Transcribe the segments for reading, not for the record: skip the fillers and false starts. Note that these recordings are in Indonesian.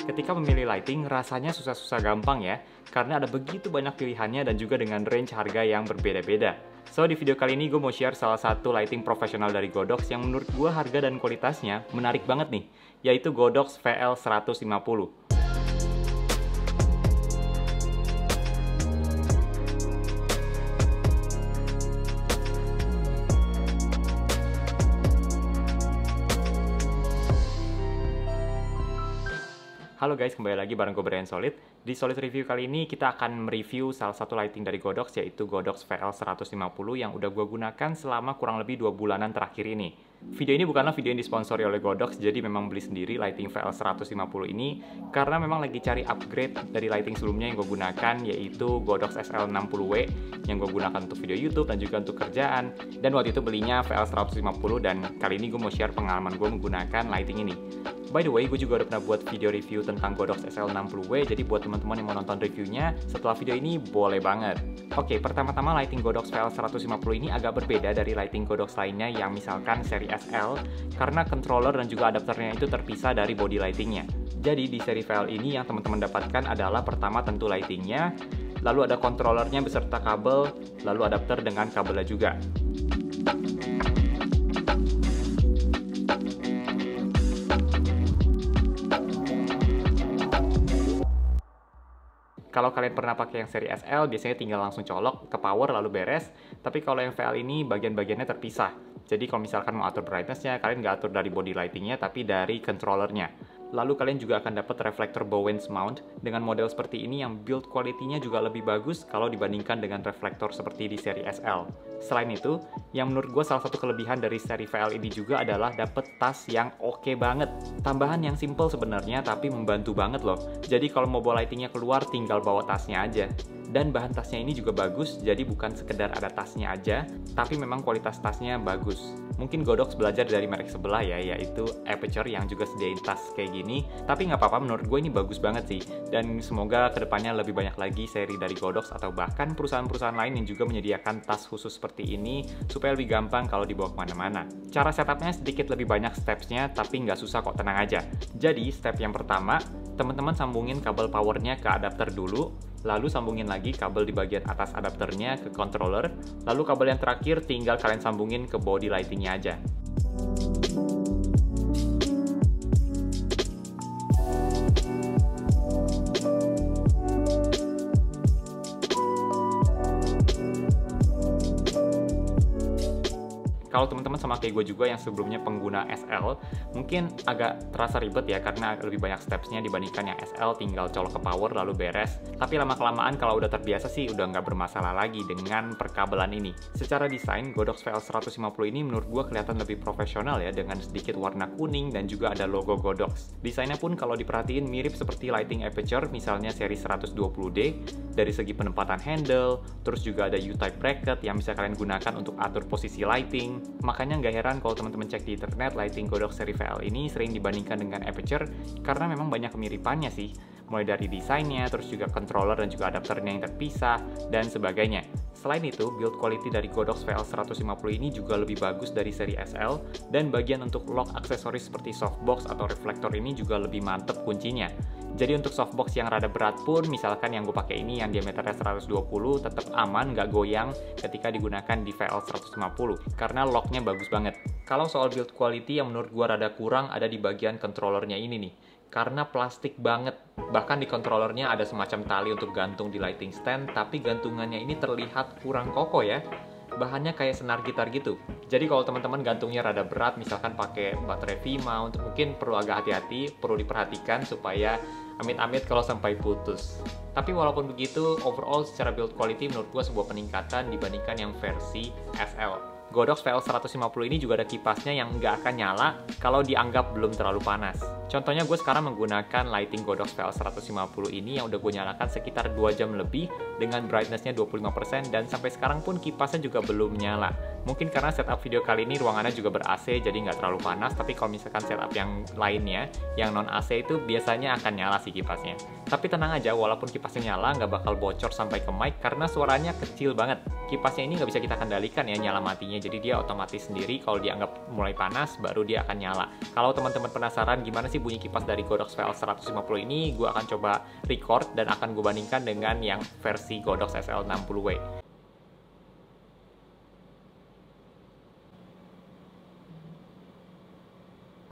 Ketika memilih lighting, rasanya susah-susah gampang ya, karena ada begitu banyak pilihannya dan juga dengan range harga yang berbeda-beda. So, di video kali ini gue mau share salah satu lighting profesional dari Godox yang menurut gue harga dan kualitasnya menarik banget nih, yaitu Godox VL150. Halo guys, kembali lagi bareng gue Brian Solid. Di Solid Review kali ini kita akan mereview salah satu lighting dari Godox, yaitu Godox VL150 yang udah gue gunakan selama kurang lebih 2 bulanan terakhir ini. Video ini bukanlah video yang disponsori oleh Godox, jadi memang beli sendiri lighting VL150 ini karena memang lagi cari upgrade dari lighting sebelumnya yang gue gunakan, yaitu Godox SL60W yang gue gunakan untuk video YouTube dan juga untuk kerjaan. Dan waktu itu belinya VL150 dan kali ini gue mau share pengalaman gue menggunakan lighting ini. By the way, gue juga udah pernah buat video review tentang Godox SL60W, jadi buat teman-teman yang mau nonton reviewnya setelah video ini boleh banget. Oke, pertama-tama lighting Godox VL150 ini agak berbeda dari lighting Godox lainnya yang misalkan seri SL, karena controller dan juga adapternya itu terpisah dari body lightingnya. Jadi di seri VL ini yang teman-teman dapatkan adalah pertama tentu lightingnya, lalu ada controllernya beserta kabel, lalu adapter dengan kabelnya juga. Kalau kalian pernah pakai yang seri SL, biasanya tinggal langsung colok ke power lalu beres. Tapi kalau yang VL ini bagian-bagiannya terpisah. Jadi kalau misalkan mau atur brightness-nya, kalian nggak atur dari body lighting-nya, tapi dari controllernya. Lalu kalian juga akan dapat reflektor Bowens mount dengan model seperti ini yang build quality-nya juga lebih bagus kalau dibandingkan dengan reflektor seperti di seri SL. Selain itu, yang menurut gue salah satu kelebihan dari seri VL ini juga adalah dapet tas yang oke banget. Tambahan yang simple sebenarnya, tapi membantu banget loh. Jadi kalau mau bawa lighting-nya keluar, tinggal bawa tasnya aja. Dan bahan tasnya ini juga bagus, jadi bukan sekedar ada tasnya aja, tapi memang kualitas tasnya bagus. Mungkin Godox belajar dari merek sebelah ya, yaitu Aperture yang juga sediain tas kayak gini. Tapi nggak apa-apa, menurut gue ini bagus banget sih. Dan semoga kedepannya lebih banyak lagi seri dari Godox atau bahkan perusahaan-perusahaan lain yang juga menyediakan tas khusus seperti ini, supaya lebih gampang kalau dibawa kemana-mana. Cara setupnya sedikit lebih banyak stepsnya, tapi nggak susah kok, tenang aja. Jadi, step yang pertama, teman-teman sambungin kabel powernya ke adapter dulu, lalu sambungin lagi kabel di bagian atas adapternya ke controller, lalu kabel yang terakhir tinggal kalian sambungin ke body lightingnya aja. Kalau teman-teman sama kayak gue juga yang sebelumnya pengguna SL, mungkin agak terasa ribet ya karena lebih banyak stepsnya dibandingkan yang SL tinggal colok ke power lalu beres. Tapi lama-kelamaan kalau udah terbiasa sih udah nggak bermasalah lagi dengan perkabelan ini. Secara desain, Godox VL150 ini menurut gue kelihatan lebih profesional ya dengan sedikit warna kuning dan juga ada logo Godox. Desainnya pun kalau diperhatiin mirip seperti lighting Aperture misalnya seri 120D dari segi penempatan handle, terus juga ada U-type bracket yang bisa kalian gunakan untuk atur posisi lighting. Makanya nggak heran kalau teman-teman cek di internet lighting Godox seri VL ini sering dibandingkan dengan Aperture karena memang banyak kemiripannya sih, mulai dari desainnya, terus juga controller dan juga adapternya yang terpisah, dan sebagainya. Selain itu, build quality dari Godox VL150 ini juga lebih bagus dari seri SL, dan bagian untuk lock aksesoris seperti softbox atau reflektor ini juga lebih mantep kuncinya. Jadi untuk softbox yang rada berat pun, misalkan yang gue pakai ini yang diameternya 120, tetap aman, nggak goyang ketika digunakan di VL150, karena locknya bagus banget. Kalau soal build quality yang menurut gue rada kurang ada di bagian controllernya ini nih, karena plastik banget. Bahkan di controllernya ada semacam tali untuk gantung di lighting stand, tapi gantungannya ini terlihat kurang kokoh ya. Bahannya kayak senar gitar gitu. Jadi kalau teman-teman gantungnya rada berat, misalkan pakai baterai V-mount, mungkin perlu agak hati-hati, perlu diperhatikan supaya amit-amit kalau sampai putus. Tapi walaupun begitu, overall secara build quality menurut gue sebuah peningkatan dibandingkan yang versi SL. Godox VL150 ini juga ada kipasnya yang nggak akan nyala kalau dianggap belum terlalu panas. Contohnya gue sekarang menggunakan lighting Godox VL150 ini yang udah gue nyalakan sekitar 2 jam lebih dengan brightness-nya 25% dan sampai sekarang pun kipasnya juga belum nyala. Mungkin karena setup video kali ini ruangannya juga ber-AC, jadi nggak terlalu panas, tapi kalau misalkan setup yang lainnya, yang non-AC itu biasanya akan nyala sih kipasnya. Tapi tenang aja, walaupun kipasnya nyala, nggak bakal bocor sampai ke mic, karena suaranya kecil banget. Kipasnya ini nggak bisa kita kendalikan ya nyala matinya, jadi dia otomatis sendiri kalau dianggap mulai panas, baru dia akan nyala. Kalau teman-teman penasaran gimana sih bunyi kipas dari Godox VL150 ini, gue akan coba record dan akan gue bandingkan dengan yang versi Godox SL60W.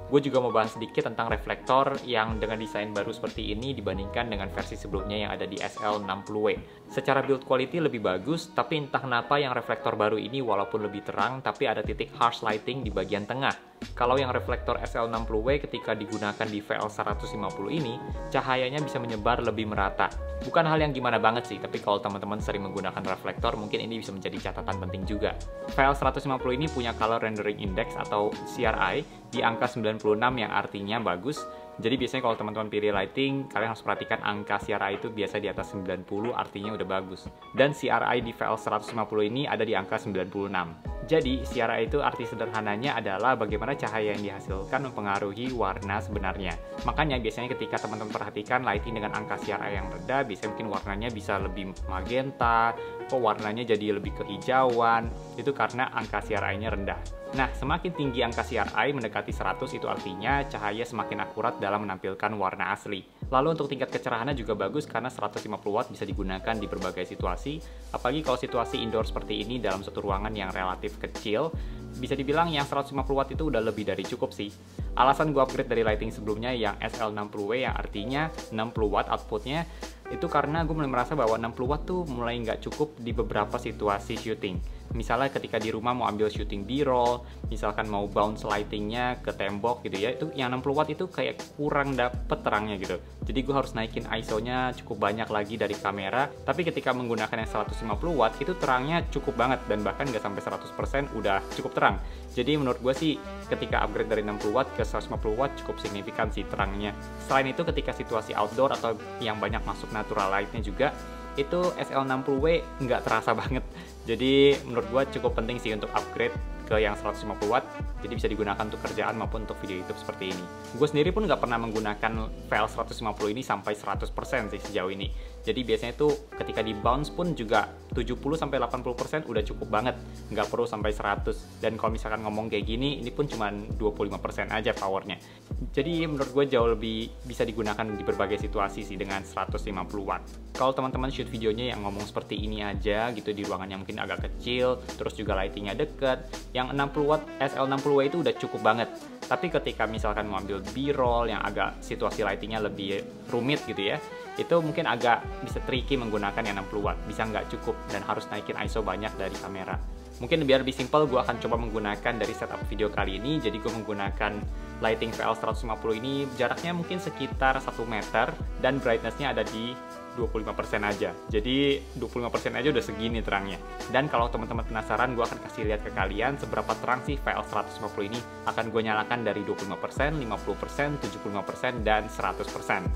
Gue juga mau bahas sedikit tentang reflektor yang dengan desain baru seperti ini dibandingkan dengan versi sebelumnya yang ada di SL60W. Secara build quality lebih bagus, tapi entah kenapa yang reflektor baru ini walaupun lebih terang, tapi ada titik harsh lighting di bagian tengah. Kalau yang reflektor SL60W ketika digunakan di VL150 ini, cahayanya bisa menyebar lebih merata. Bukan hal yang gimana banget sih, tapi kalau teman-teman sering menggunakan reflektor, mungkin ini bisa menjadi catatan penting juga. VL150 ini punya Color Rendering Index atau CRI di angka 96 yang artinya bagus. Jadi biasanya kalau teman-teman pilih lighting, kalian harus perhatikan angka CRI itu biasa di atas 90, artinya udah bagus. Dan CRI di VL150 ini ada di angka 96. Jadi, CRI itu arti sederhananya adalah bagaimana cahaya yang dihasilkan mempengaruhi warna sebenarnya. Makanya biasanya ketika teman-teman perhatikan lighting dengan angka CRI yang rendah, biasanya mungkin warnanya bisa lebih magenta, kok warnanya jadi lebih kehijauan, itu karena angka CRI-nya rendah. Nah, semakin tinggi angka CRI mendekati 100 itu artinya cahaya semakin akurat dalam menampilkan warna asli. Lalu untuk tingkat kecerahannya juga bagus karena 150 watt bisa digunakan di berbagai situasi, apalagi kalau situasi indoor seperti ini dalam satu ruangan yang relatif kecil, bisa dibilang yang 150 watt itu udah lebih dari cukup sih. Alasan gue upgrade dari lighting sebelumnya yang SL60W yang artinya 60 watt outputnya, itu karena gue mulai merasa bahwa 60 watt tuh mulai nggak cukup di beberapa situasi syuting. Misalnya ketika di rumah mau ambil syuting B-roll, misalkan mau bounce lightingnya ke tembok gitu ya, itu yang 60 watt itu kayak kurang dapet terangnya gitu. Jadi gue harus naikin ISO-nya cukup banyak lagi dari kamera, tapi ketika menggunakan yang 150 watt itu terangnya cukup banget dan bahkan nggak sampai 100% udah cukup terang. Jadi menurut gue sih ketika upgrade dari 60 watt ke 150 watt cukup signifikan sih terangnya. Selain itu ketika situasi outdoor atau yang banyak masuk natural light-nya juga, itu SL60W nggak terasa banget. Jadi menurut gue cukup penting sih untuk upgrade ke yang 150 watt, jadi bisa digunakan untuk kerjaan maupun untuk video YouTube seperti ini. Gue sendiri pun nggak pernah menggunakan VL150 ini sampai 100% sih sejauh ini. Jadi biasanya tuh ketika di bounce pun juga 70-80% udah cukup banget, nggak perlu sampai 100. Dan kalau misalkan ngomong kayak gini, ini pun cuma 25% aja powernya. Jadi menurut gue jauh lebih bisa digunakan di berbagai situasi sih dengan 150 watt. Kalau teman-teman shoot videonya yang ngomong seperti ini aja gitu di ruangan yang mungkin agak kecil, terus juga lightingnya deket, yang 60 watt SL60W itu udah cukup banget. Tapi ketika misalkan mau ambil B-roll yang agak situasi lightingnya lebih rumit gitu ya, itu mungkin agak bisa tricky menggunakan yang 60 watt, bisa nggak cukup dan harus naikin ISO banyak dari kamera. Mungkin biar lebih simple, gue akan coba menggunakan dari setup video kali ini. Jadi gue menggunakan lighting VL150 ini, jaraknya mungkin sekitar 1 meter dan brightness-nya ada di 25% aja. Jadi 25% aja udah segini terangnya. Dan kalau teman-teman penasaran, gue akan kasih lihat ke kalian seberapa terang sih VL150 ini. Akan gue nyalakan dari 25%, 50%, 75%, dan 100%.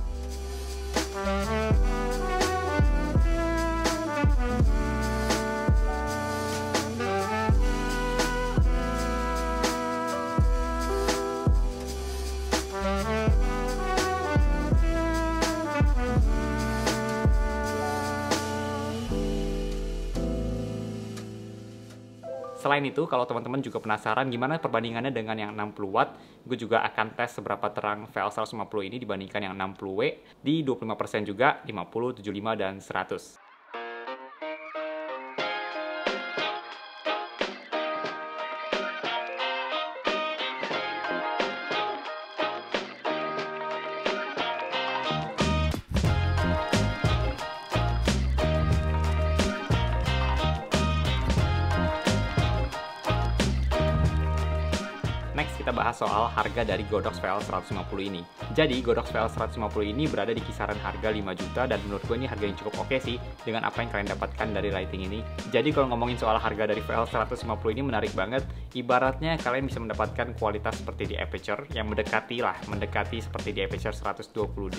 Selain itu, kalau teman-teman juga penasaran gimana perbandingannya dengan yang 60 watt, gue juga akan tes seberapa terang VL150 ini dibandingkan yang 60W di 25% juga, 50, 75, dan 100. Next, kita bahas soal harga dari Godox VL150 ini. Jadi, Godox VL150 ini berada di kisaran harga 5 juta dan menurut gue ini harga yang cukup oke sih dengan apa yang kalian dapatkan dari lighting ini. Jadi, kalau ngomongin soal harga dari VL150 ini menarik banget. Ibaratnya kalian bisa mendapatkan kualitas seperti di Aperture yang mendekati seperti di Aperture 120D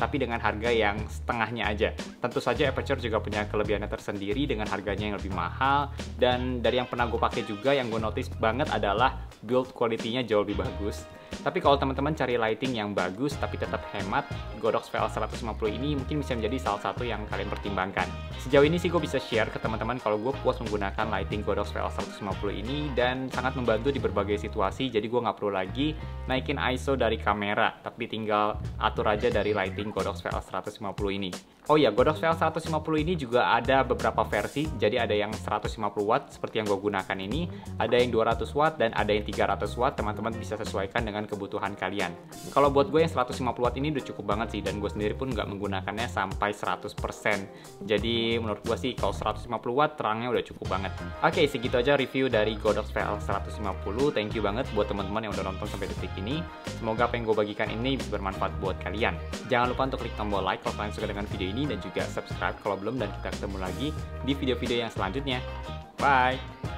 tapi dengan harga yang setengahnya aja. Tentu saja Aperture juga punya kelebihannya tersendiri dengan harganya yang lebih mahal, dan dari yang pernah gue pakai juga yang gue notice banget adalah build quality-nya jauh lebih bagus. Tapi kalau teman-teman cari lighting yang bagus tapi tetap hemat, Godox VL150 ini mungkin bisa menjadi salah satu yang kalian pertimbangkan. Sejauh ini sih gue bisa share ke teman-teman kalau gue puas menggunakan lighting Godox VL150 ini dan sangat membantu di berbagai situasi, jadi gue nggak perlu lagi naikin ISO dari kamera, tapi tinggal atur aja dari lighting Godox VL150 ini. Oh ya, Godox VL150 ini juga ada beberapa versi, jadi ada yang 150 watt seperti yang gue gunakan ini, ada yang 200 watt, dan ada yang 300 watt, teman-teman bisa sesuaikan dengan kebutuhan kalian. Kalau buat gue yang 150 watt ini udah cukup banget sih, dan gue sendiri pun nggak menggunakannya sampai 100%. Jadi menurut gue sih kalau 150 watt terangnya udah cukup banget. Oke, segitu aja review dari Godox VL150. Thank you banget buat teman-teman yang udah nonton sampai detik ini. Semoga apa yang gue bagikan ini bisa bermanfaat buat kalian. Jangan lupa untuk klik tombol like kalau kalian suka dengan video ini, dan juga subscribe kalau belum, dan kita ketemu lagi di video-video yang selanjutnya. Bye!